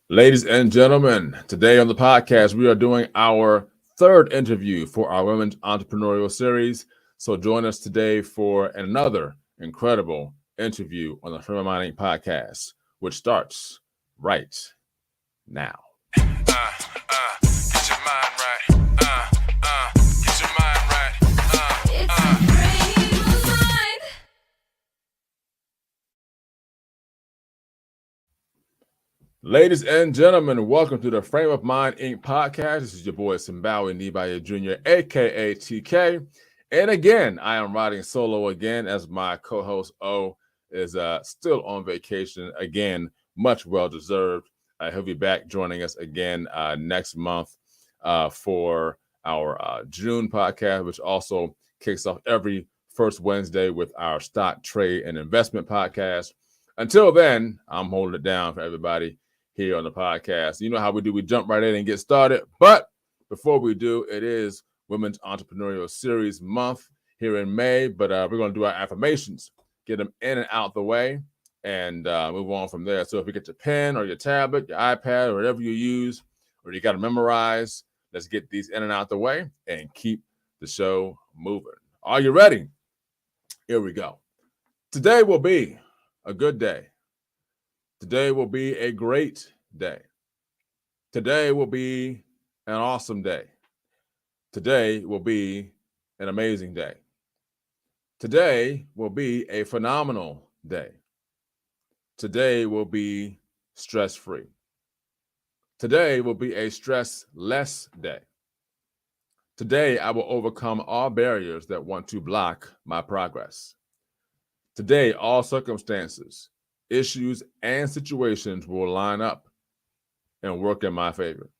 Ladies and gentlemen, today on the podcast, we are doing our third interview for our Women's Entrepreneurial series. So join us today for another incredible interview on the Frame of Mind Inc. podcast, which starts right now. Get your mind right. Get your mind right. It's a frame of mind. Ladies and gentlemen, welcome to the Frame of Mind Inc. podcast. This is your boy Simbawi Nibaye Jr., aka TK. And again, I am riding solo again as my co-host O is still on vacation. Again, much well deserved. He'll be back joining us again next month for our June podcast, which also kicks off every first Wednesday with our stock, trade, and investment podcast. Until then, I'm holding it down for everybody here on the podcast. You know how we do. We jump right in and get started. But before we do, it is Women's Entrepreneurial Series month here in May. But we're going to do our affirmations, get them in and out the way, and move on from there. So if you get your pen or your tablet, your iPad, or whatever you use, or you got to memorize, let's get these in and out the way and keep the show moving. Are you ready? Here we go. Today will be a good day. Today will be a great day. Today will be an awesome day. Today will be an amazing day. Today will be a phenomenal day. Today will be stress-free. Today will be a stress-less day. Today I will overcome all barriers that want to block my progress. Today, all circumstances, issues, and situations will line up and work in my favor.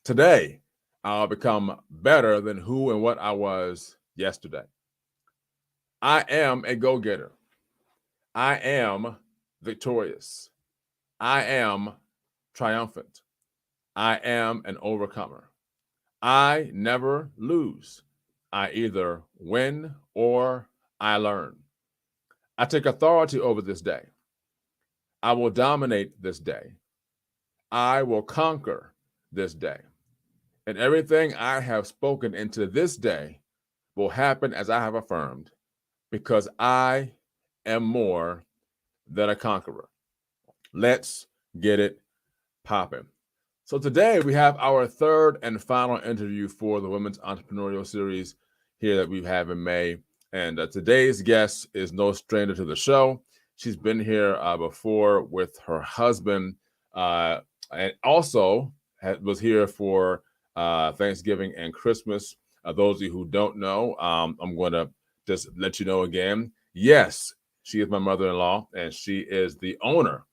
Today, I'll become better than who and what I was yesterday. I am a go-getter. I am victorious. I am triumphant. I am an overcomer. I never lose. I either win or I learn. I take authority over this day. I will dominate this day. I will conquer this day. And everything I have spoken into this day will happen as I have affirmed, because I am more than a conqueror. Let's get it popping. So today we have our third and final interview for the Women's Entrepreneurial Series here that we have in May. And today's guest is no stranger to the show. She's been here before with her husband, and also was here for Thanksgiving and Christmas. Those of you who don't know, I'm going to just let you know again. Yes, she is my mother-in-law, and she is the owner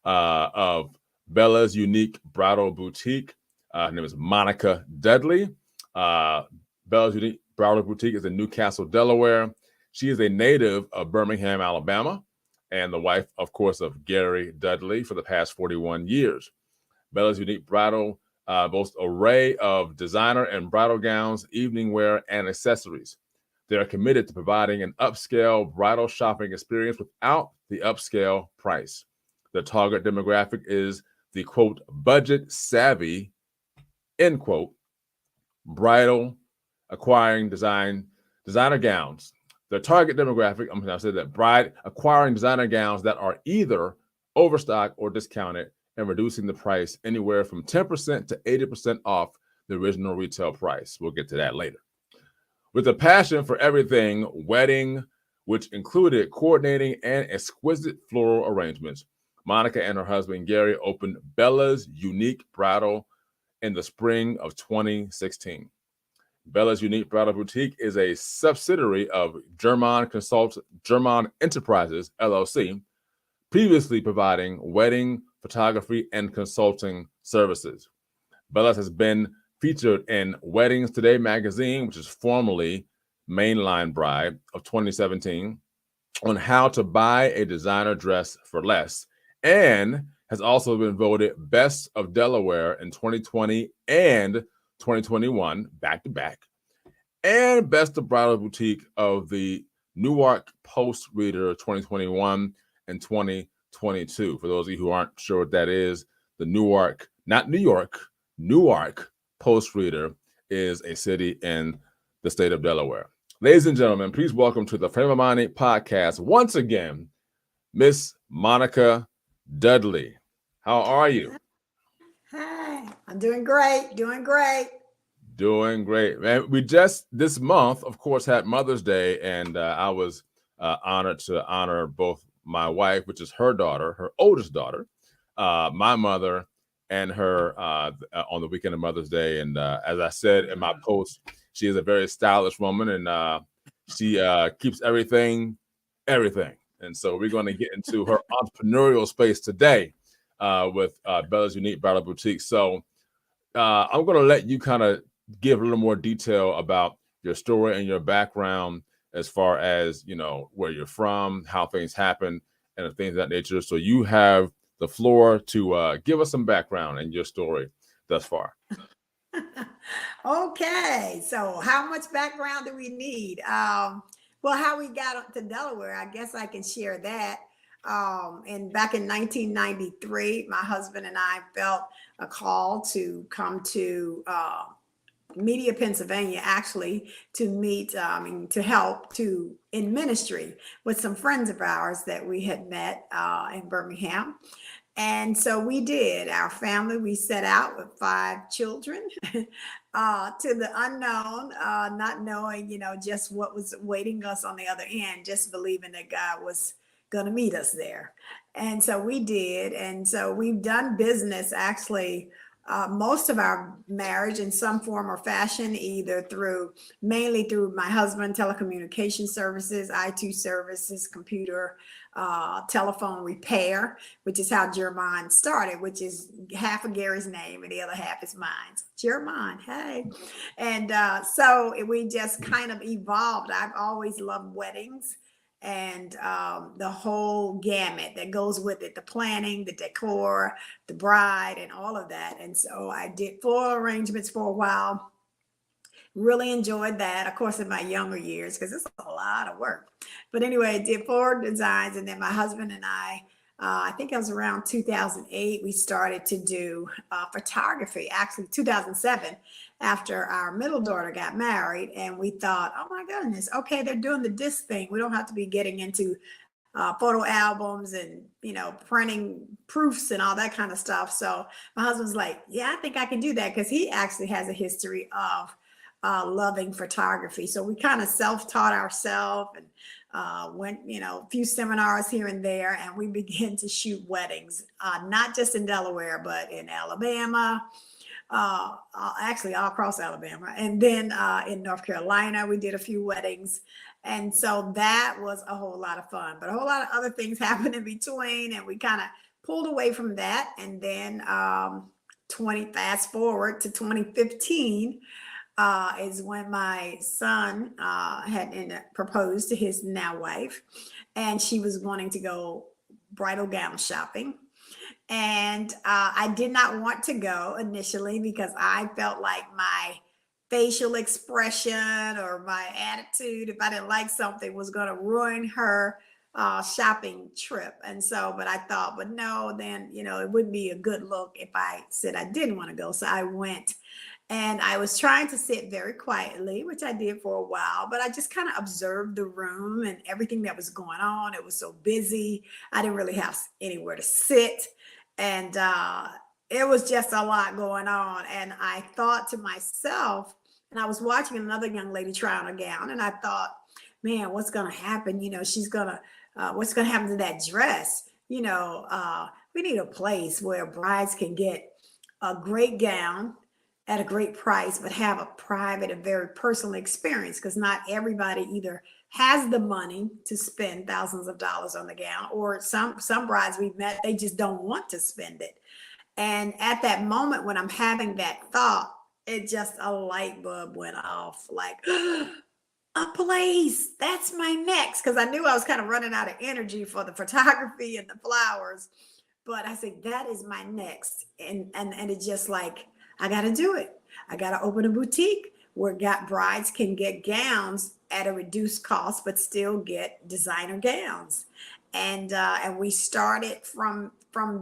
of Bella's Unique Bridal Boutique. Her name is Monica Dudley. Bella's Unique Bridal Boutique is in Newcastle, Delaware. She is a native of Birmingham, Alabama, and the wife, of course, of Gary Dudley for the past 41 years. Bella's Unique Bridal boasts an array of designer and bridal gowns, evening wear, and accessories. They are committed to providing an upscale bridal shopping experience without the upscale price. The target demographic is the, quote, budget savvy, end quote, bridal acquiring designer gowns. The target demographic, I'm going to say that, bride acquiring designer gowns that are either overstocked or discounted and reducing the price anywhere from 10% to 80% off the original retail price. We'll get to that later. With a passion for everything wedding, which included coordinating and exquisite floral arrangements, Monica and her husband Gary opened Bella's Unique Bridal in the spring of 2016. Bella's Unique Bridal Boutique is a subsidiary of German Enterprises, LLC, previously providing wedding photography and consulting services. Bella's has been featured in Weddings Today magazine, which is formerly Mainline Bride of 2017, on how to buy a designer dress for less, and has also been voted Best of Delaware in 2020 and 2021, back to back, and Best of Bridal Boutique of the Newark Post Reader 2021 and 2022. For those of you who aren't sure what that is, the Newark, not New York, Newark Post Reader is a city in the state of Delaware. Ladies and gentlemen, please welcome to the Frame of Mind Inc. podcast once again, Miss Monica Dudley. How are you? Hi, I'm doing great, doing great. Doing great, man. We just this month, of course, had Mother's Day, and I was honored to honor both my wife, which is her daughter, her oldest daughter, my mother, and her on the weekend of Mother's Day. And as I said in my post, she is a very stylish woman, and she keeps everything. And so we're going to get into her entrepreneurial space today with Bella's Unique Bridal Boutique. So I'm going to let you kind of give a little more detail about your story and your background as far as, you know, where you're from, how things happen, and things of that nature. So you have the floor to give us some background and your story thus far. Okay, so how much background do we need? Well, how we got up to Delaware, I guess I can share that. And back in 1993, my husband and I felt a call to come to Media, Pennsylvania, actually, to meet to help to in ministry with some friends of ours that we had met in Birmingham. And so we did. Our family, we set out with 5 children to the unknown, not knowing, just what was waiting us on the other end, just believing that God was going to meet us there. And so we did. And so we've done business actually most of our marriage in some form or fashion, either mainly through my husband, telecommunication services, IT services, computer, telephone repair, which is how Jermon started, which is half of Gary's name and the other half is mine. Jermon, hey. And so we just kind of evolved. I've always loved weddings and the whole gamut that goes with it, the planning, the decor, the bride, and all of that. And so I did floral arrangements for a while. Really enjoyed that, of course, in my younger years, because it's a lot of work. But anyway, I did floral designs, and then my husband and I think it was around 2008, we started to do photography, actually 2007, after our middle daughter got married. And we thought, oh my goodness, okay, they're doing the disc thing. We don't have to be getting into photo albums and, printing proofs and all that kind of stuff. So my husband's like, yeah, I think I can do that, because he actually has a history of loving photography. So we kind of self-taught ourselves and went, a few seminars here and there, and we began to shoot weddings, not just in Delaware, but in Alabama, actually all across Alabama. And then in North Carolina, we did a few weddings. And so that was a whole lot of fun, but a whole lot of other things happened in between, and we kind of pulled away from that. And then fast forward to 2015, is when my son had proposed to his now wife, and she was wanting to go bridal gown shopping. And I did not want to go initially because I felt like my facial expression or my attitude, if I didn't like something, was going to ruin her shopping trip. And so, but I thought, but no, then, it wouldn't be a good look if I said I didn't want to go. So I went. And I was trying to sit very quietly, which I did for a while, but I just kind of observed the room and everything that was going on. It was so busy. I didn't really have anywhere to sit. And it was just a lot going on. And I thought to myself, and I was watching another young lady try on a gown, and I thought, man, what's going to happen? What's going to happen to that dress? We need a place where brides can get a great gown at a great price, but have a private and very personal experience, because not everybody either has the money to spend thousands of dollars on the gown, or some brides we've met, they just don't want to spend it. And at that moment when I'm having that thought, it just a light bulb went off, like, a place, that's my next, because I knew I was kind of running out of energy for the photography and the flowers. But I said, that is my next. And it's just like, I got to do it. I got to open a boutique where brides can get gowns at a reduced cost, but still get designer gowns. And we started from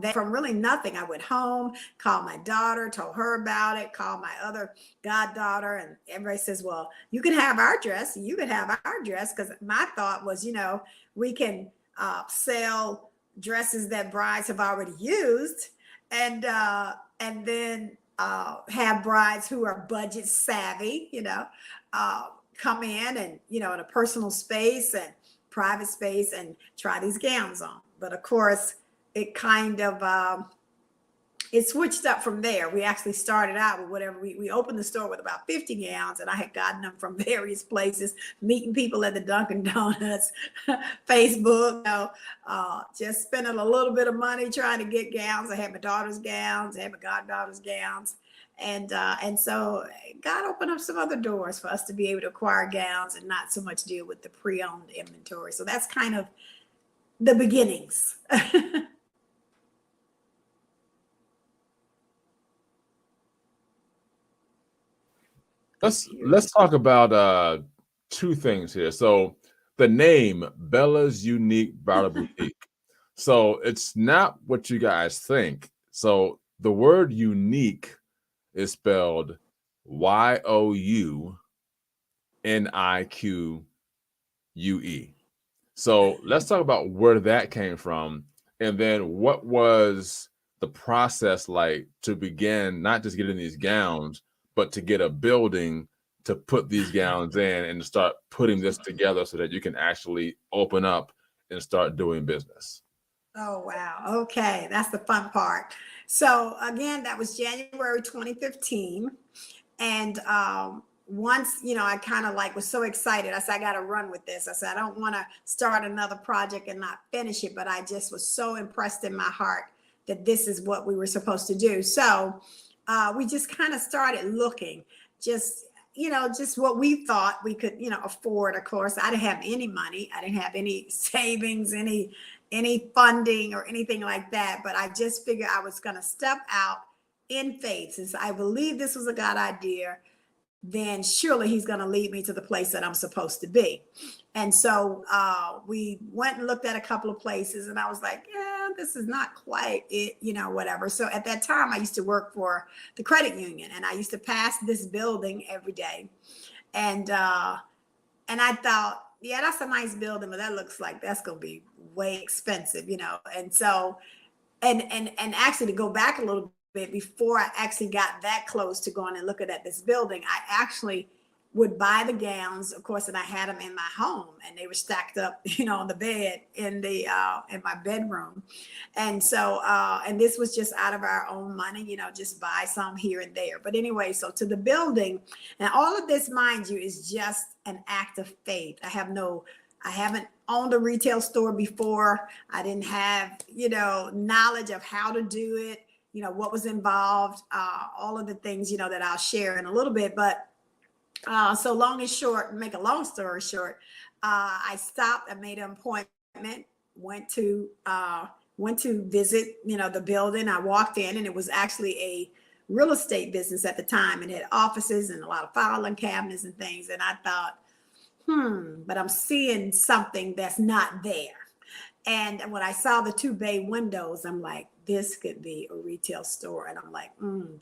there, from really nothing. I went home, called my daughter, told her about it, called my other goddaughter, and everybody says, well, you can have our dress, you can have our dress. Because my thought was, we can sell dresses that brides have already used, and then have brides who are budget savvy, come in and, in a personal space and private space and try these gowns on. But of course, it kind of, it switched up from there. We actually started out with whatever, we opened the store with about 50 gowns, and I had gotten them from various places, meeting people at the Dunkin' Donuts, Facebook, just spending a little bit of money trying to get gowns. I had my daughter's gowns, I had my goddaughter's gowns. And so God opened up some other doors for us to be able to acquire gowns and not so much deal with the pre-owned inventory. So that's kind of the beginnings. Let's talk about two things here. So the name Bella's Unique Bridal Boutique. So it's not what you guys think. So the word unique is spelled YOUNIQUE. So let's talk about where that came from, and then what was the process like to begin not just getting these gowns, but to get a building to put these gowns in and start putting this together so that you can actually open up and start doing business. Oh, wow. Okay. That's the fun part. So again, that was January 2015. And once, I kind of was so excited. I said, I got to run with this. I said, I don't want to start another project and not finish it. But I just was so impressed in my heart that this is what we were supposed to do. So we just kind of started looking, just what we thought we could, afford. Of course, I didn't have any money. I didn't have any savings, any funding or anything like that. But I just figured I was going to step out in faith. Since I believe this was a God idea, then surely he's going to lead me to the place that I'm supposed to be. And so we went and looked at a couple of places, and I was like, yeah, this is not quite it, whatever. So at that time, I used to work for the credit union, and I used to pass this building every day. And I thought, yeah, that's a nice building, but that looks like that's going to be way expensive, And so, and actually, to go back a little bit, before I actually got that close to going and looking at this building, I actually would buy the gowns, of course, and I had them in my home, and they were stacked up, on the bed in my bedroom. And so, and this was just out of our own money, just buy some here and there. But anyway, so to the building, and all of this, mind you, is just an act of faith. I haven't owned a retail store before. I didn't have, knowledge of how to do it, what was involved, all of the things, that I'll share in a little bit. But so long and short, make a long story short, I stopped, I made an appointment, went to visit, the building. I walked in, and it was actually a real estate business at the time, and had offices and a lot of filing cabinets and things. And I thought, but I'm seeing something that's not there. And when I saw the 2 bay windows, I'm like, this could be a retail store. And I'm like,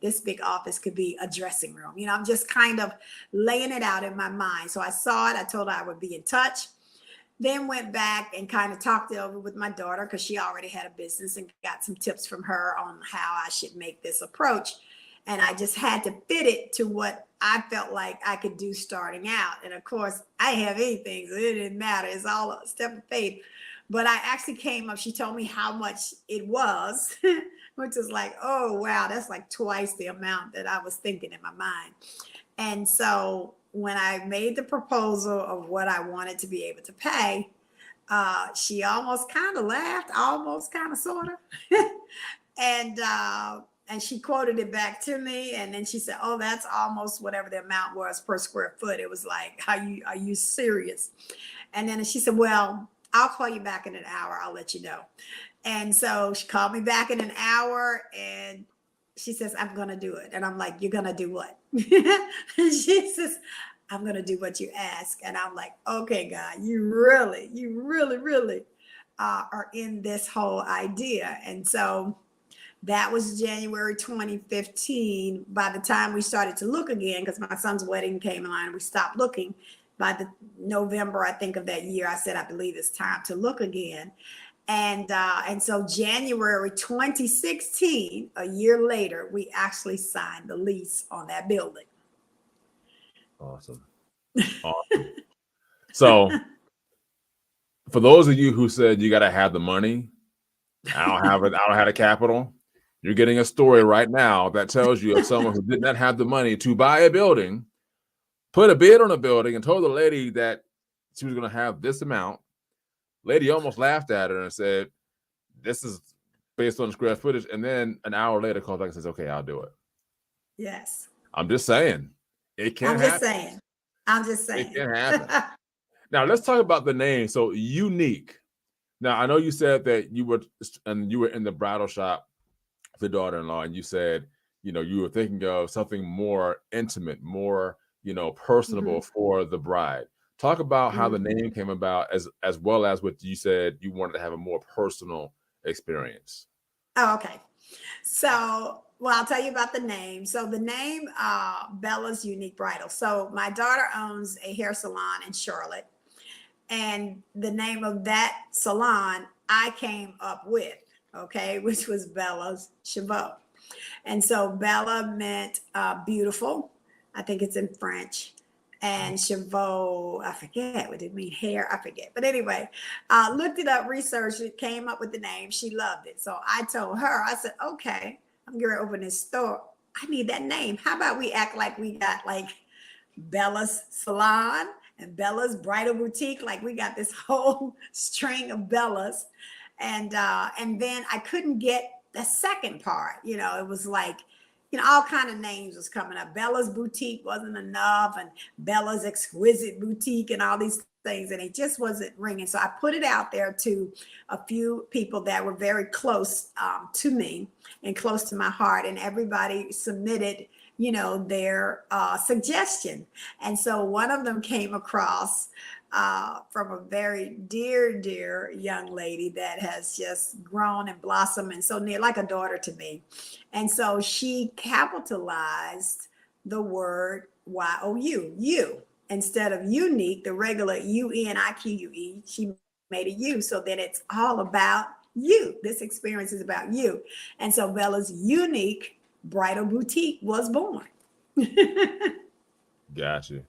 this big office could be a dressing room. I'm just kind of laying it out in my mind. So I saw it. I told her I would be in touch. Then went back and kind of talked it over with my daughter, because she already had a business, and got some tips from her on how I should make this approach. And I just had to fit it to what I felt like I could do starting out. And of course, I didn't have anything, so it didn't matter. It's all a step of faith. But I actually came up, she told me how much it was, which is like, oh, wow, that's like twice the amount that I was thinking in my mind. And so when I made the proposal of what I wanted to be able to pay, she almost kind of laughed, almost kind of sort of. And she quoted it back to me. And then she said, oh, that's almost whatever the amount was per square foot. It was like, are you serious? And then she said, well, I'll call you back in an hour. I'll let you know. And so she called me back in an hour, and she says, I'm going to do it. And I'm like, you're going to do what? And she says, I'm going to do what you ask. And I'm like, okay, God, you really are in this whole idea. And so that was January 2015. By the time we started to look again, because my son's wedding came along and we stopped looking, by the November, I think, of that year, I said, I believe it's time to look again. And so January 2016, a year later, we actually signed the lease on that building. Awesome. Awesome. So for those of you who said you got to have the money, I don't have it, I don't have the capital, you're getting a story right now that tells you of someone who did not have the money to buy a building, put a bid on a building, and told the lady that she was going to have this amount. Lady almost laughed at her and said, this is based on the square footage. And then an hour later calls back and says, okay, I'll do it. Yes. I'm just saying. It can happen. I'm just saying. It can happen. Now, let's talk about the name. So, Unique. Now, I know you said that you were in the bridal shop with your daughter-in-law, and you said, you were thinking of something more intimate, more, personable for the bride. Talk about how the name came about, as well as what you said you wanted to have a more personal experience. Oh, okay. So, well, I'll tell you about the name. So the name, Bella's Unique Bridal. So my daughter owns a hair salon in Charlotte, and the name of that salon I came up with, okay, which was Bella's Chevaux. And so Bella meant beautiful. I think it's in French. And Chevaux, I forget what it mean, hair, I forget. But anyway, looked it up, researched it, came up with the name. She loved it. So I told her, I said, okay, I'm going to open this store. I need that name. How about we act like we got like Bella's Salon and Bella's Bridal Boutique? Like we got this whole string of Bellas. And then I couldn't get the second part. It was like, all kind of names was coming up. Bella's Boutique wasn't enough, and Bella's Exquisite Boutique and all these things, and it just wasn't ringing. So I put it out there to a few people that were very close to me and close to my heart, and everybody submitted, their suggestion. And so one of them came across from a very dear young lady that has just grown and blossomed and so near, like a daughter to me. And so she capitalized the word Y-O-U, you. Instead of unique, the regular U-N-I-Q-U-E, she made a U. So then it's all about you. This experience is about you. And so Bella's Unique Bridal Boutique was born. Gotcha.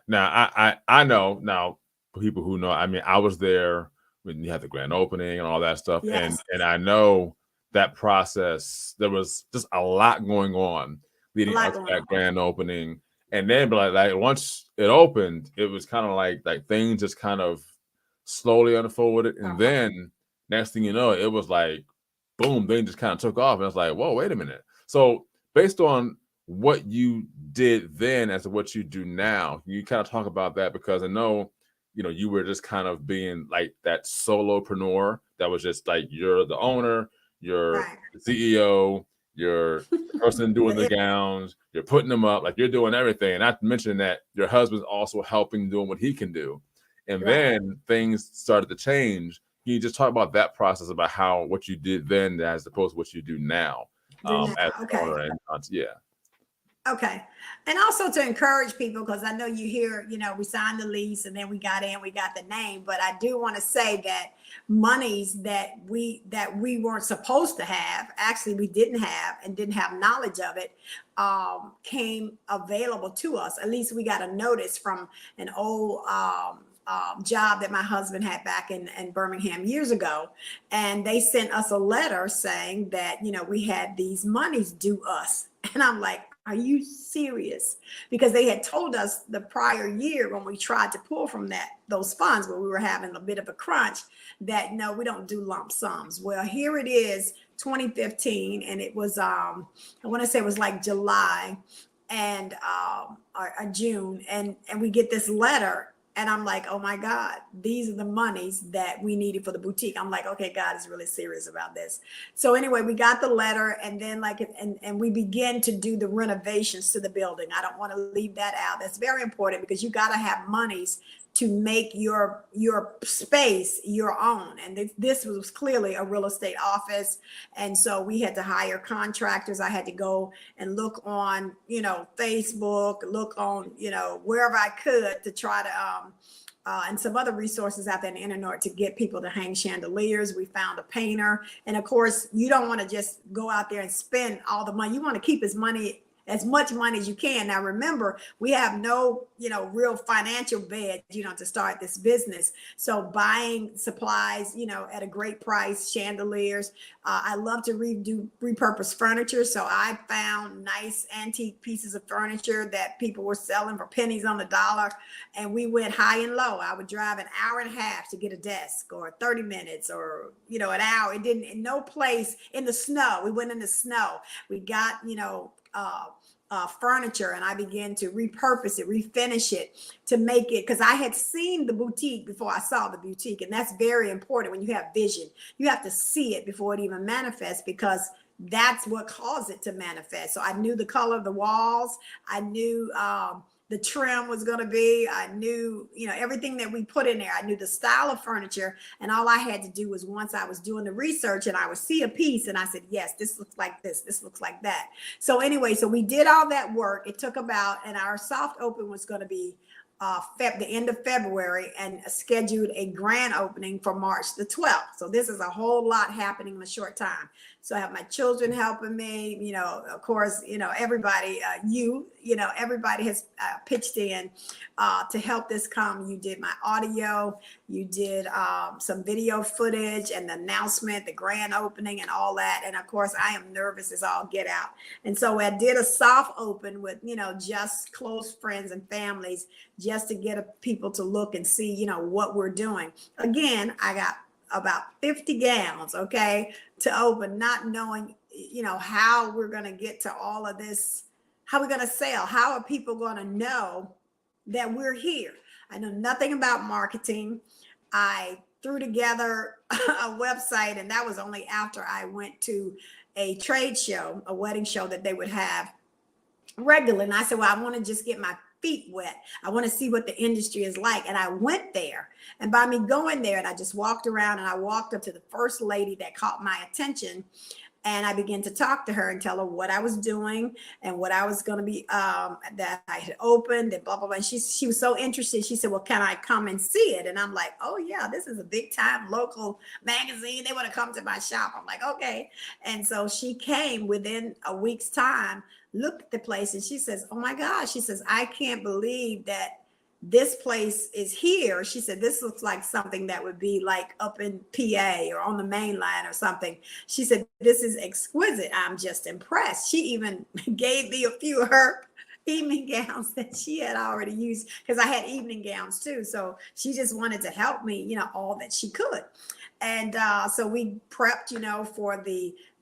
Now, I know now, people who know, I mean, I was there when you had the grand opening and all that stuff. Yes. And I know that process, there was just a lot going on leading up to that grand opening. And then like once it opened, it was kind of like things just kind of slowly unfolded. And then next thing you know, it was like, boom, things just kind of took off. And it's like, whoa, wait a minute. So based on what you did then as to what you do now, you kind of talk about that, because I know, you were just kind of being like that solopreneur that was just like, you're the owner, you're the CEO, you're the person doing the gowns, you're putting them up, like you're doing everything. And not to mention that your husband's also helping, doing what he can do. And then things started to change. Can you just talk about that process, about what you did then as opposed to what you do now? As owner and Okay. And also to encourage people, because I know you hear, we signed the lease and then we got the name, but I do want to say that monies that we weren't supposed to have, actually we didn't have and didn't have knowledge of it, came available to us. At least we got a notice from an old job that my husband had back in Birmingham years ago. And they sent us a letter saying that, we had these monies due us. And I'm like, are you serious? Because they had told us the prior year when we tried to pull from those funds, where we were having a bit of a crunch, that no, we don't do lump sums. Well, here it is, 2015, and it was I want to say it was like July and or June, and we get this letter. And I'm like, oh my God, these are the monies that we needed for the boutique. I'm like, okay, God is really serious about this. So anyway, we got the letter, and then and we began to do the renovations to the building. I don't want to leave that out. That's very important, because you got to have monies to make your space your own. And this was clearly a real estate office. And so we had to hire contractors. I had to go and look on, Facebook, look on, wherever I could to try to, and some other resources out there on the internet to get people to hang chandeliers. We found a painter. And of course, you don't want to just go out there and spend all the money. You want to keep as much money as you can. Now, remember, we have no, real financial bed, to start this business. So buying supplies, at a great price, chandeliers. I love to repurpose furniture. So I found nice antique pieces of furniture that people were selling for pennies on the dollar. And we went high and low. I would drive an hour and a half to get a desk, or 30 minutes, or, an hour. It didn't, in no place in the snow. We went in the snow. We got, furniture, and I began to repurpose it, refinish it to make it, because I had seen the boutique before I saw the boutique. And that's very important. When you have vision, you have to see it before it even manifests, because that's what caused it to manifest. So I knew the color of the walls. I knew the trim was going to be. I knew, everything that we put in there. I knew the style of furniture. And all I had to do was, once I was doing the research and I would see a piece and I said, yes, this looks like this. This looks like that. So anyway, so we did all that work. It took about, and our soft open was going to be the end of February, and scheduled a grand opening for March the 12th. So this is a whole lot happening in a short time. So I have my children helping me, of course, everybody, everybody has pitched in to help this come. You did my audio, you did some video footage and the announcement, the grand opening and all that. And of course, I am nervous as all get out. And so I did a soft open with, just close friends and families, just to get people to look and see, what we're doing. Again, I got about 50 gowns, okay, to open, not knowing, how we're going to get to all of this, how we're going to sell, how are people going to know that we're here? I know nothing about marketing. I threw together a website, and that was only after I went to a trade show, a wedding show that they would have regularly. And I said, well, I want to just get my feet wet. I want to see what the industry is like. And I went there, and by me going there, and I just walked around, and I walked up to the first lady that caught my attention. And I began to talk to her and tell her what I was doing and what I was going to be, that I had opened and blah, blah, blah. And she was so interested. She said, well, can I come and see it? And I'm like, oh yeah, this is a big time local magazine. They want to come to my shop. I'm like, okay. And so she came within a week's time, looked at the place, and she says, oh my gosh, she says, I can't believe that this place is here. She said, this looks like something that would be like up in PA or on the main line or something. She said, this is exquisite. I'm just impressed. She even gave me a few of her evening gowns that she had already used, because I had evening gowns too. So she just wanted to help me, all that she could. And so we prepped, for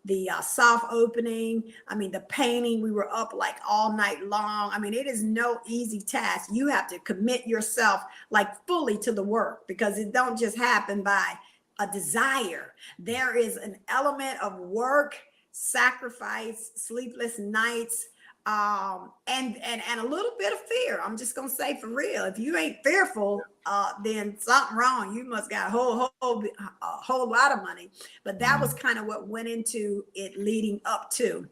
the soft opening. I mean, the painting, we were up like all night long. I mean, it is no easy task. You have to commit yourself like fully to the work, because it don't just happen by a desire. There is an element of work, sacrifice, sleepless nights, and a little bit of fear. I'm just gonna say, for real, if you ain't fearful, then something wrong. You must got a whole lot of money. But that was kind of what went into it leading up to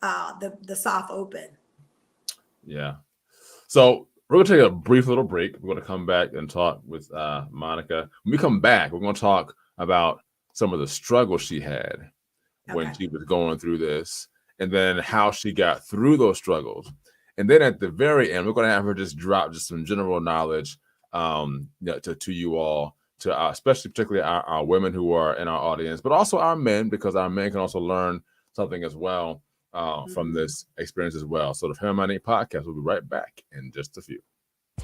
the soft open. Yeah. So we're gonna take a brief little break. We're gonna come back and talk with Monica. When we come back, we're gonna talk about some of the struggles she had when she was going through this, and then how she got through those struggles. And then at the very end, we're going to have her just drop just some general knowledge to you all, to especially particularly our women who are in our audience, but also our men, because our men can also learn something as well from this experience as well. So the Frame of Mind podcast will be right back in just a few.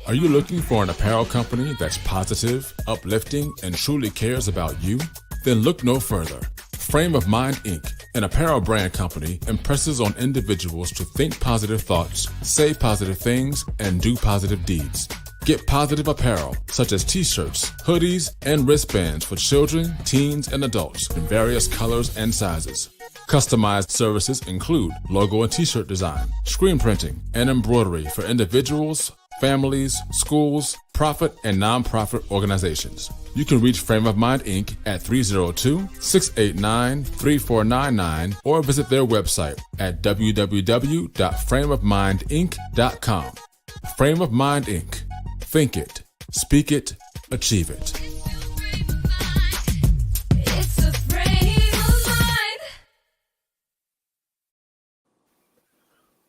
Are you looking for an apparel company that's positive, uplifting, and truly cares about you? Then look no further. Frame of Mind Inc., an apparel brand company, impresses on individuals to think positive thoughts, say positive things, and do positive deeds. Get positive apparel such as t-shirts, hoodies, and wristbands for children, teens, and adults in various colors and sizes. Customized services include logo and t-shirt design, screen printing, and embroidery for individuals, families, schools, profit, and nonprofit organizations. You can reach Frame of Mind Inc. at 302-689-3499 or visit their website at www.frameofmindinc.com. Frame of Mind Inc. Think it, speak it, achieve it.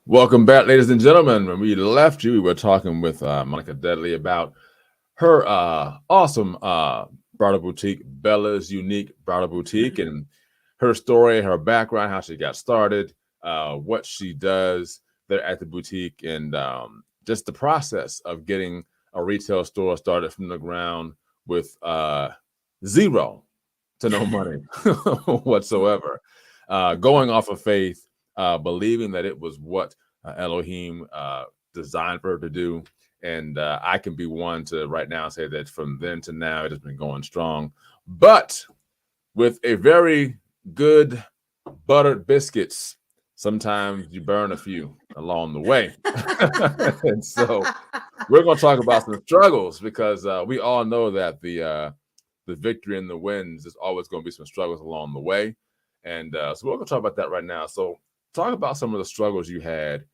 Welcome back, ladies and gentlemen. When we left you, we were talking with Monica Dudley about her awesome bridal boutique, Bella's Unique Bridal Boutique, and her story, her background, how she got started, what she does there at the boutique, and just the process of getting a retail store started from the ground with zero to no money whatsoever, going off of faith, believing that it was what Elohim designed for her to do. And I can be one to right now say that from then to now, it has been going strong, but with a very good buttered biscuits. Sometimes you burn a few along the way. And so we're going to talk about some struggles, because we all know that the victory and the wins, there's always going to be some struggles along the way. And so we're going to talk about that right now. So talk about some of the struggles you had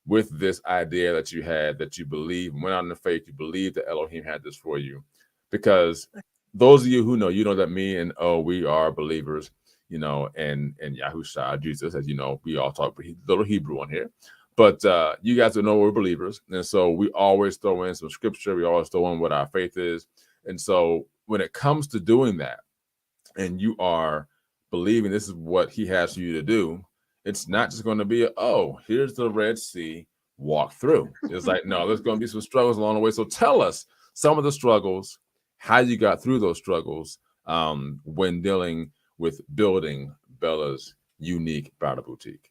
with this idea that you had, that you believe, went out in the faith, you believe that Elohim had this for you. Because those of you who know, you know that me and we are believers, you know, and Yahushua, Jesus, as you know, we all talk a little Hebrew on here. But you guys know we're believers. And so we always throw in some scripture. We always throw in what our faith is. And so when it comes to doing that, and you are believing this is what he has for you to do, it's not just going to be, here's the Red Sea, walk through. It's like, no, there's going to be some struggles along the way. So tell us some of the struggles, how you got through those struggles when dealing with building Bella's Unique Bridal Boutique.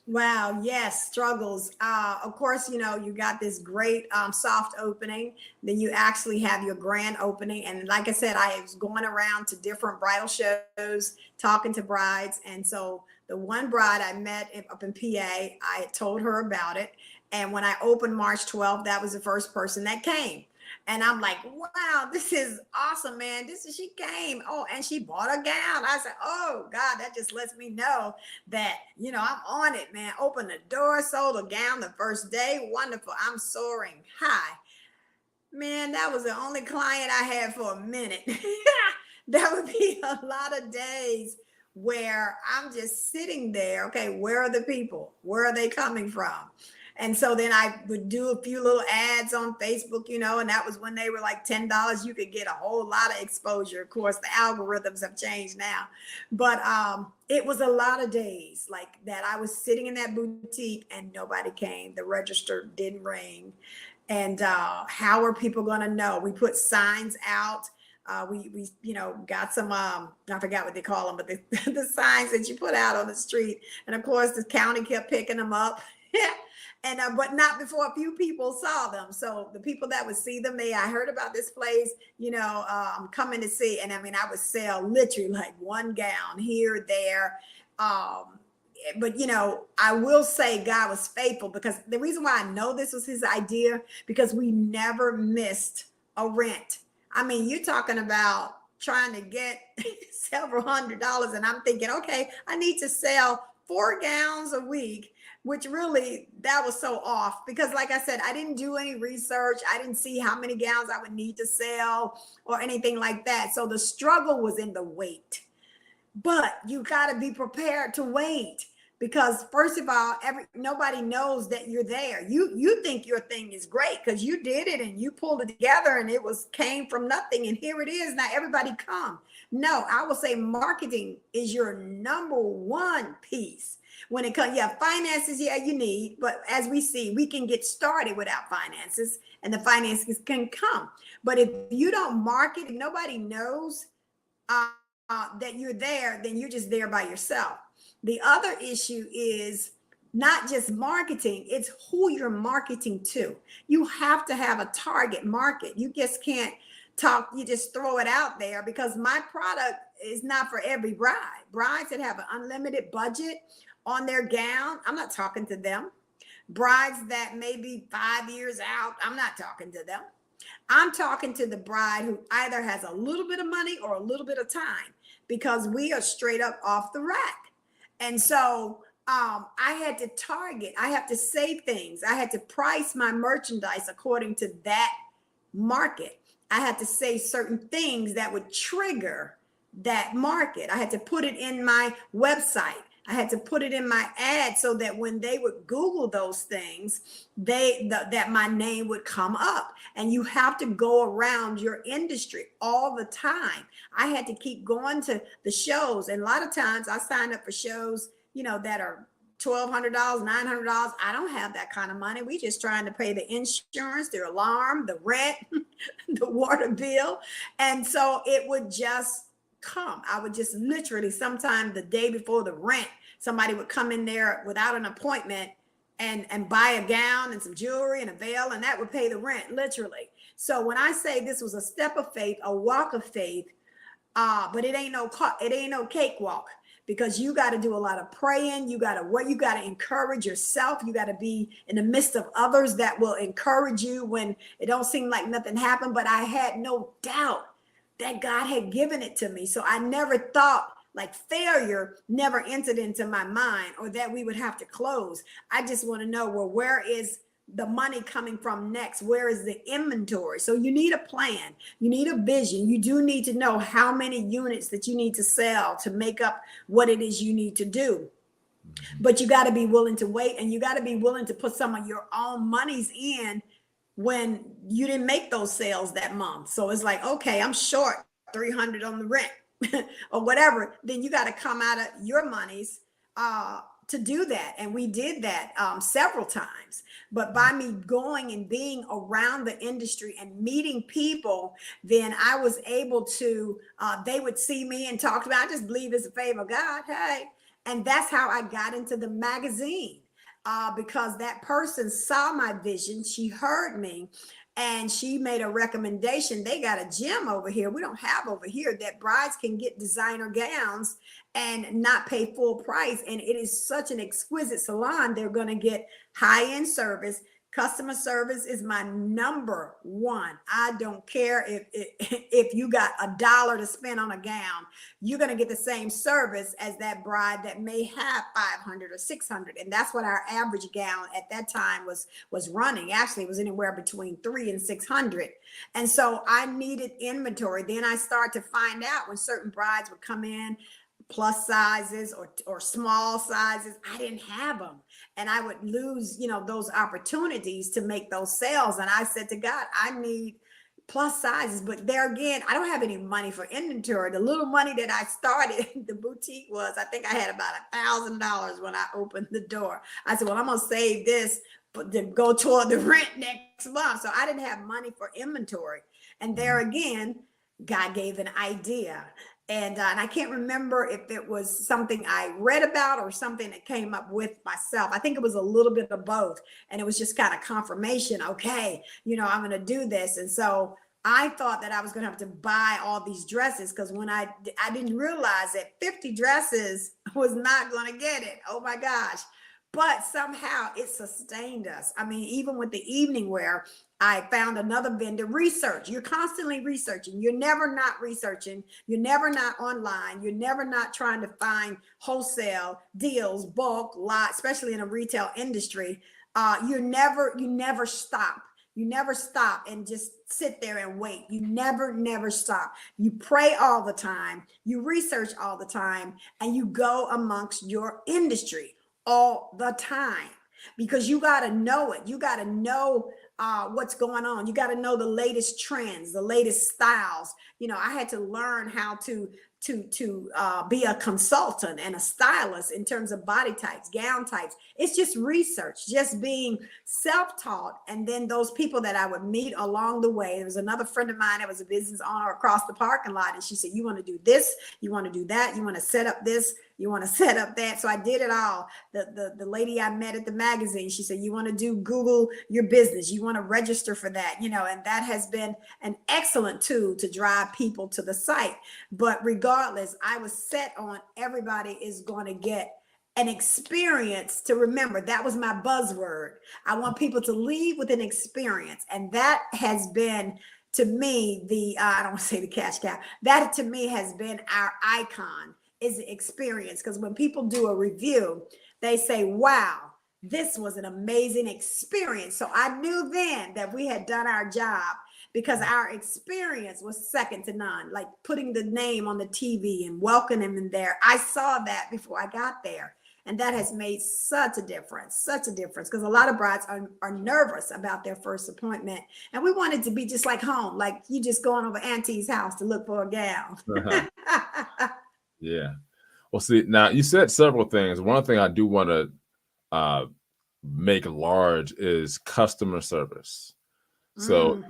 Wow. Yes. Struggles. Of course, you know, you got this great soft opening. Then you actually have your grand opening. And like I said, I was going around to different bridal shows, talking to brides. And so the one bride I met up in PA, I had told her about it. And when I opened March 12th, that was the first person that came. And I'm like, wow, this is awesome, man. She came. Oh, and she bought a gown. I said, oh, God, that just lets me know that, you know, I'm on it, man. Open the door, sold a gown the first day. Wonderful. I'm soaring high. Man, that was the only client I had for a minute. That would be a lot of days where I'm just sitting there. Okay, where are the people? Where are they coming from? And so then I would do a few little ads on Facebook, you know, and that was when they were like $10. You could get a whole lot of exposure. Of course, the algorithms have changed now. But it was a lot of days like that. I was sitting in that boutique and nobody came. The register didn't ring. And how are people going to know? We put signs out. We you know, got some, I forgot what they call them, but the signs that you put out on the street. And of course, the county kept picking them up. And but not before a few people saw them. So the people that would see them, I heard about this place, you know, I'm coming to see. And I mean, I would sell literally like one gown here, there. But, you know, I will say God was faithful, because the reason why I know this was his idea, because we never missed a rent. I mean, you're talking about trying to get several $100s. And I'm thinking, okay, I need to sell 4 gowns a week, which really, that was so off, because like I said, I didn't do any research. I didn't see how many gowns I would need to sell or anything like that. So the struggle was in the wait. But you got to be prepared to wait, because first of all, nobody knows that you're there. You think your thing is great because you did it and you pulled it together and it came from nothing, and here it is. Now everybody come. No, I will say marketing is your number one piece. When it comes, finances, you need, but as we see, we can get started without finances, and the finances can come. But if you don't market, if nobody knows that you're there, then you're just there by yourself. The other issue is not just marketing, it's who you're marketing to. You have to have a target market. You just can't you just throw it out there, because my product is not for every bride. Brides that have an unlimited budget on their gown, I'm not talking to them. Brides that may be 5 years out, I'm not talking to them. I'm talking to the bride who either has a little bit of money or a little bit of time, because we are straight up off the rack. And so I had to target, I have to say things, I had to price my merchandise according to that market. I had to say certain things that would trigger that market. I had to put it in my website. I had to put it in my ad so that when they would Google those things, that my name would come up. And you have to go around your industry all the time. I had to keep going to the shows, and a lot of times I signed up for shows, that are $1,200, $900. I don't have that kind of money. We just trying to pay the insurance, the alarm, the rent, the water bill. And so it would just come. I would just literally, sometime the day before the rent, somebody would come in there without an appointment and buy a gown and some jewelry and a veil, and that would pay the rent, literally. So when I say this was a step of faith, a walk of faith, but it ain't no cakewalk, because you got to do a lot of praying. You got to encourage yourself. You got to be in the midst of others that will encourage you when it don't seem like nothing happened. But I had no doubt that God had given it to me. So I never thought, like, failure never entered into my mind, or that we would have to close. I just want to know, well, where is the money coming from next? Where is the inventory? So you need a plan. You need a vision. You do need to know how many units that you need to sell to make up what it is you need to do. But you got to be willing to wait, and you got to be willing to put some of your own monies in when you didn't make those sales that month. So it's like, okay, I'm short $300 on the rent or whatever. Then you got to come out of your monies to do that. And we did that several times. But by me going and being around the industry and meeting people, then I was able to, they would see me and talk about, I just believe it's a favor of God. Hey. And that's how I got into the magazine, because that person saw my vision. She heard me, and she made a recommendation. They got a gym over here we don't have over here, that brides can get designer gowns and not pay full price. And it is such an exquisite salon. They're going to get high-end service. Customer service is my number one. I don't care if you got $1 to spend on a gown, you're going to get the same service as that bride that may have 500 or 600. And that's what our average gown at that time was running. Actually, it was anywhere between 300 and 600. And so I needed inventory. Then I started to find out when certain brides would come in, plus sizes or small sizes, I didn't have them. And I would lose, those opportunities to make those sales. And I said to God, I need plus sizes. But there again, I don't have any money for inventory. The little money that I started the boutique was, I think I had about $1,000 when I opened the door. I said, well, I'm going to save this to go toward the rent next month. So I didn't have money for inventory. And there again, God gave an idea. And I can't remember if it was something I read about or something that came up with myself. I think it was a little bit of both. And it was just kind of confirmation. Okay, I'm going to do this. And so I thought that I was going to have to buy all these dresses, because when I didn't realize that 50 dresses was not going to get it. Oh my gosh. But somehow it sustained us. I mean, even with the evening wear, I found another vendor. Research. You're constantly researching. You're never not researching. You're never not online. You're never not trying to find wholesale deals, bulk, lot, especially in a retail industry. You never stop. You never stop and just sit there and wait. You never stop. You pray all the time. You research all the time, and you go amongst your industry all the time, because you got to know it. You got to know what's going on. You got to know the latest trends, the latest styles. I had to learn how to be a consultant and a stylist in terms of body types, gown types. It's just research, just being self-taught. And then those people that I would meet along the way. There was another friend of mine that was a business owner across the parking lot. And she said, you want to do this, you want to do that, you want to set up this, you want to set up that. So I did it all. The lady I met at the magazine, she said, you want to do Google your business, you want to register for that, and that has been an excellent tool to drive people to the site. But regardless, I was set on everybody is going to get an experience to remember. That was my buzzword. I want people to leave with an experience. And that has been, to me, I don't want to say the cash cow, that to me has been our icon, is the experience. Because when people do a review, they say, wow, this was an amazing experience. So I knew then that we had done our job, because our experience was second to none. Like putting the name on the TV and welcoming them there. I saw that before I got there. And that has made such a difference, because a lot of brides are nervous about their first appointment. And we want it to be just like home, like you just going over auntie's house to look for a gown. Yeah. Well, see, now you said several things. One thing I do want to make large is customer service. So,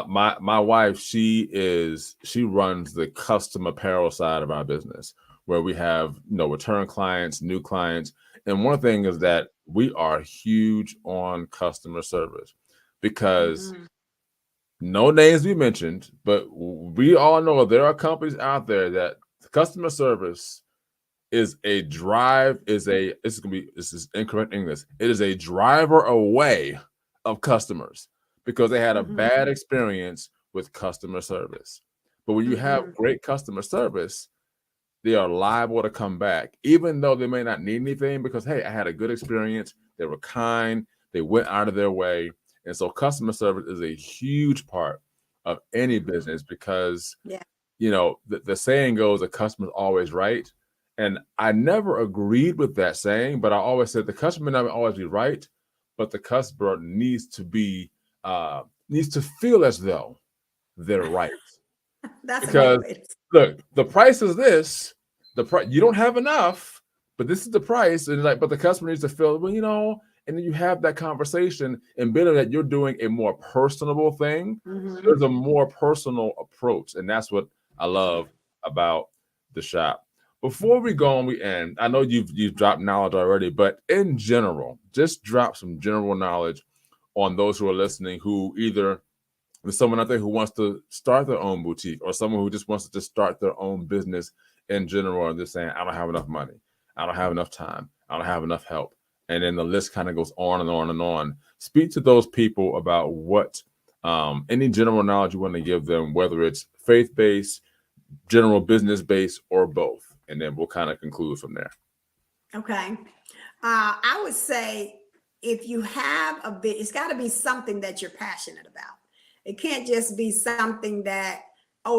my wife, she runs the custom apparel side of our business, where we have, return clients, new clients. And one thing is that we are huge on customer service, because no names we mentioned, but we all know there are companies out there that customer service is a drive, this is incorrect English. It is a driver away of customers, because they had a bad experience with customer service. But when you have great customer service, they are liable to come back, even though they may not need anything, because, hey, I had a good experience. They were kind. They went out of their way. And so customer service is a huge part of any business, because, the saying goes, the customer's always right. And I never agreed with that saying, but I always said the customer may not always be right, but the customer needs to feel as though they're right. That's Because, look, the price is this. You don't have enough, but this is the price. And but the customer needs to feel, well, and then you have that conversation, and being that you're doing a more personable thing, there's a more personal approach. And that's what I love about the shop. Before we go and we end, I know you've dropped knowledge already, but in general, just drop some general knowledge on those who are listening, who either there's someone out there who wants to start their own boutique, or someone who just wants to start their own business in general, and they're saying, I don't have enough money, I don't have enough time, I don't have enough help. And then the list kind of goes on and on and on. Speak to those people about what any general knowledge you want to give them, whether it's faith-based, general business-based, or both. And then we'll kind of conclude from there. Okay. I would say, if you have it's got to be something that you're passionate about. It can't just be something that,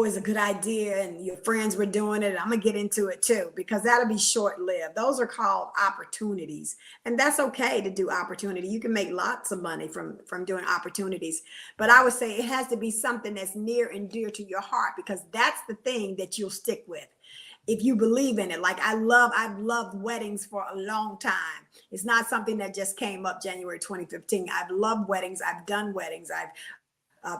is a good idea and your friends were doing it, I'm gonna get into it too, because that'll be short-lived. Those are called opportunities, and that's okay to do opportunity. You can make lots of money from doing opportunities, but I would say it has to be something that's near and dear to your heart, because that's the thing that you'll stick with if you believe in it. Like I've loved weddings for a long time. It's not something that just came up January 2015. I've loved weddings. I've done weddings. I've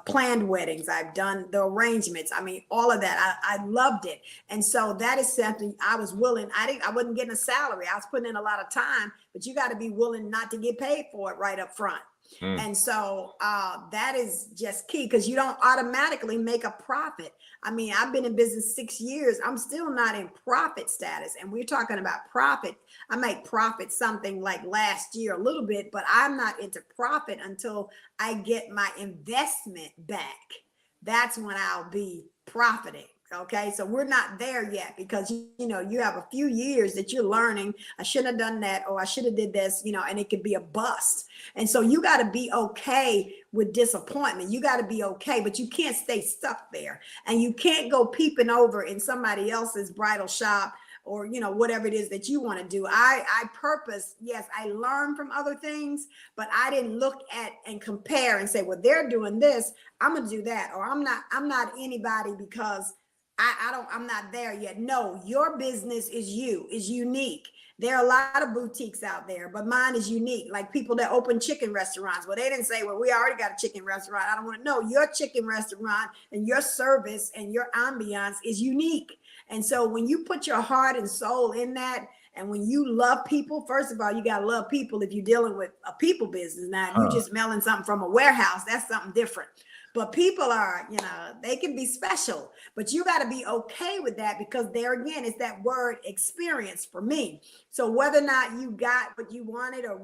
planned weddings. I've done the arrangements. I mean, all of that. I loved it. And so that is something I was willing. I wasn't getting a salary. I was putting in a lot of time, but you got to be willing not to get paid for it right up front. And so that is just key, because you don't automatically make a profit. I mean, I've been in business 6 years. I'm still not in profit status. And we're talking about profit. I make profit something like last year a little bit, but I'm not into profit until I get my investment back. That's when I'll be profiting. Okay, so we're not there yet, because you have a few years that you're learning. I shouldn't have done that, or I should have did this, and it could be a bust. And so you got to be okay with disappointment. You got to be okay, but you can't stay stuck there, and you can't go peeping over in somebody else's bridal shop, or whatever it is that you want to do. I purpose, yes, I learn from other things, but I didn't look at and compare and say, well, they're doing this, I'm gonna do that, or I'm not anybody because I'm not there yet. No, your business is unique. There are a lot of boutiques out there, but mine is unique. Like people that open chicken restaurants. Well, they didn't say, well, we already got a chicken restaurant. I don't want to know. Your chicken restaurant and your service and your ambiance is unique. And so when you put your heart and soul in that, and when you love people, first of all, you got to love people if you're dealing with a people business. Now, if you're just mailing something from a warehouse, that's something different. But people are, they can be special, but you got to be okay with that, because there again, it's that word experience for me. So whether or not you got what you wanted, or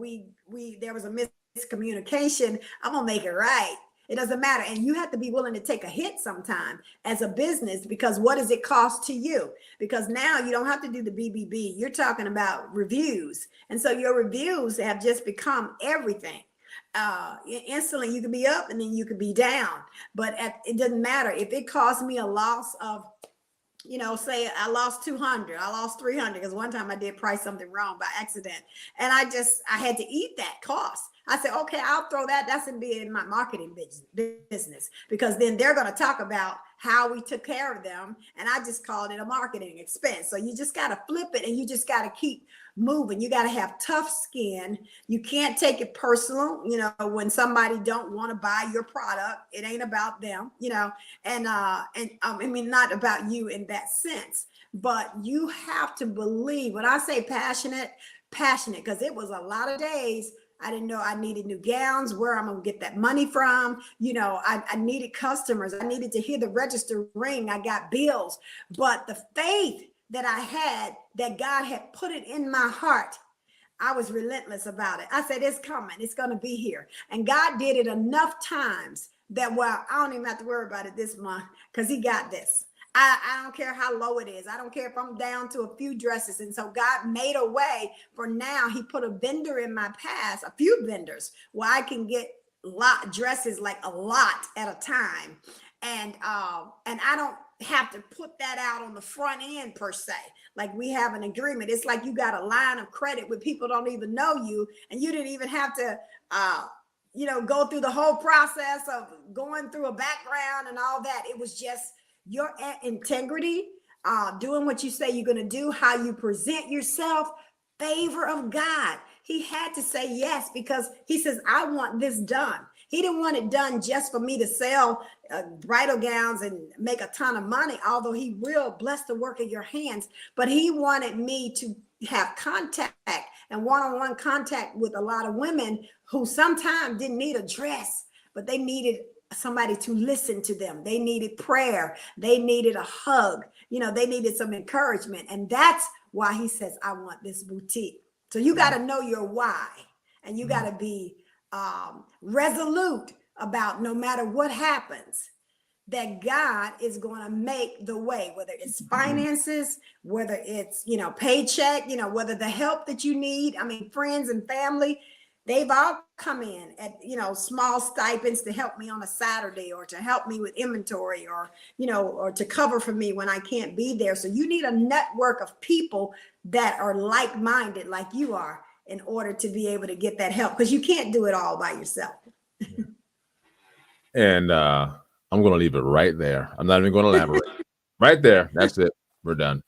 there was a miscommunication, I'm gonna make it right. It doesn't matter. And you have to be willing to take a hit sometime as a business, because what does it cost to you? Because now you don't have to do the BBB. You're talking about reviews. And so your reviews have just become everything. Instantly you could be up and then you could be down, but it doesn't matter if it costs me a loss of, say I lost 200, I lost 300, because one time I did price something wrong by accident, and I had to eat that cost. I said, okay, I'll throw that. That's going to be in my marketing business, because then they're going to talk about how we took care of them, and I just called it a marketing expense. So you just got to flip it, and you just got to keep moving. You got to have tough skin. You can't take it personal. When somebody don't want to buy your product, it ain't about them. And I mean, not about you in that sense, but you have to believe. When I say passionate, because it was a lot of days I didn't know I needed new gowns, where I'm going to get that money from. I needed customers. I needed to hear the register ring. I got bills, but the faith that I had, that God had put it in my heart, I was relentless about it. I said, it's coming. It's going to be here. And God did it enough times that, well, I don't even have to worry about it this month, because he got this. I don't care how low it is. I don't care if I'm down to a few dresses. And so God made a way for now. He put a vendor in my past, a few vendors, where I can get dresses, like a lot at a time. And I don't have to put that out on the front end per se. Like, we have an agreement. It's like you got a line of credit where people don't even know you, and you didn't even have to go through the whole process of going through a background and all that. It was just your integrity, doing what you say you're going to do, how you present yourself, favor of God. He had to say yes, because he says, I want this done. He didn't want it done just for me to sell bridal gowns and make a ton of money, although he will bless the work of your hands. But he wanted me to have contact and one-on-one contact with a lot of women who sometimes didn't need a dress, but they needed somebody to listen to them. They needed prayer. They needed a hug. They needed some encouragement. And that's why he says, I want this boutique. So you got to know your why, and you got to be resolute about, no matter what happens, that God is going to make the way, whether it's finances, whether it's, paycheck, whether the help that you need. I mean, friends and family, they've all come in at, small stipends to help me on a Saturday, or to help me with inventory, or, or to cover for me when I can't be there. So you need a network of people that are like-minded, like you are, in order to be able to get that help, because you can't do it all by yourself. And I'm going to leave it right there. I'm not even going to elaborate. Right there. That's it. We're done.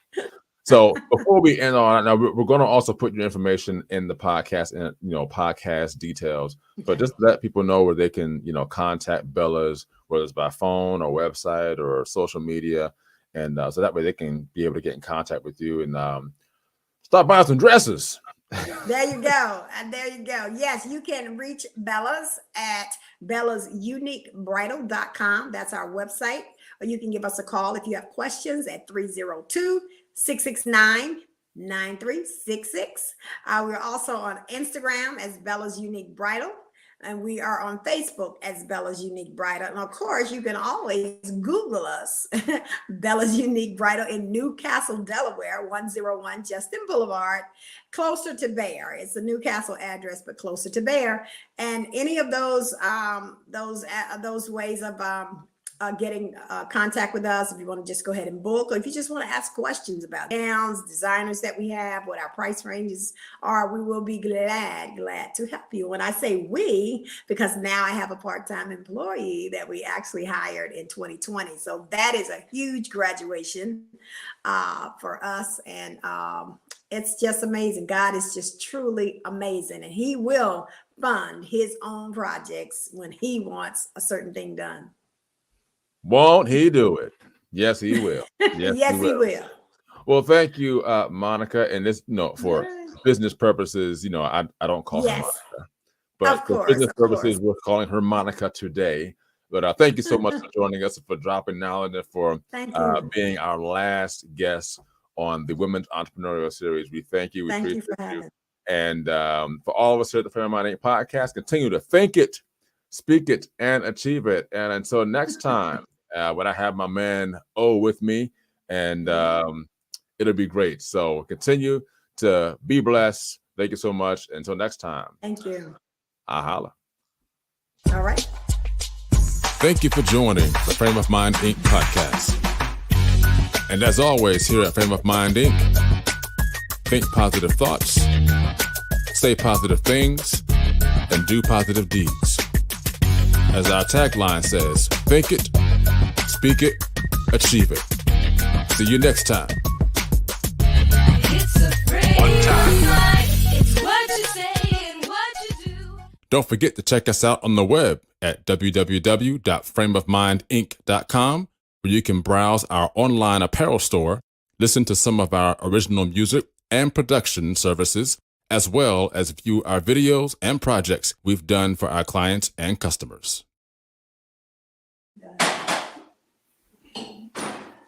So before we end on, now we're going to also put your information in the podcast and, podcast details, but just let people know where they can, contact Bella's, whether it's by phone or website or social media. And so that way they can be able to get in contact with you and start buying some dresses. There you go. And there you go. Yes, you can reach Bella's at bellasuniquebridal.com. That's our website. Or you can give us a call if you have questions at 302-669-9366. We're also on Instagram as Bella's Unique Bridal. And we are on Facebook as Bella's Unique Bridal. And of course, you can always Google us, Bella's Unique Bridal in Newcastle, Delaware, 101 Justin Boulevard, closer to Bear. It's a Newcastle address, but closer to Bear. And any of those ways of getting contact with us, if you want to just go ahead and book, or if you just want to ask questions about gowns, designers that we have, what our price ranges are, we will be glad to help you. When I say we, because now I have a part-time employee that we actually hired in 2020. So that is a huge graduation for us. And it's just amazing. God is just truly amazing. And he will fund his own projects when he wants a certain thing done. Won't he do it? Yes, he will. Yes, he will. Well, thank you, Monica. And this, for business purposes, I don't call her Monica, but for business purposes, we're calling her Monica today. But thank you so much for joining us, for dropping knowledge, and for Thank you. being our last guest on the Women's Entrepreneurial Series. We thank you. We Thank you appreciate for having me. And for all of us here at the Frame of Mind Inc. podcast, continue to think it, speak it, and achieve it. And until next time, when I have my man O with me, and it'll be great. So continue to be blessed. Thank you so much. Until next time. Thank you. I holla. All right. Thank you for joining the Frame of Mind Inc. podcast. And as always, here at Frame of Mind Inc., think positive thoughts, say positive things, and do positive deeds. As our tagline says, think it, speak it, achieve it. See you next time. It's a frame of mind. It's what you say and what you do. Don't forget to check us out on the web at www.frameofmindinc.com, where you can browse our online apparel store, listen to some of our original music and production services, as well as view our videos and projects we've done for our clients and customers.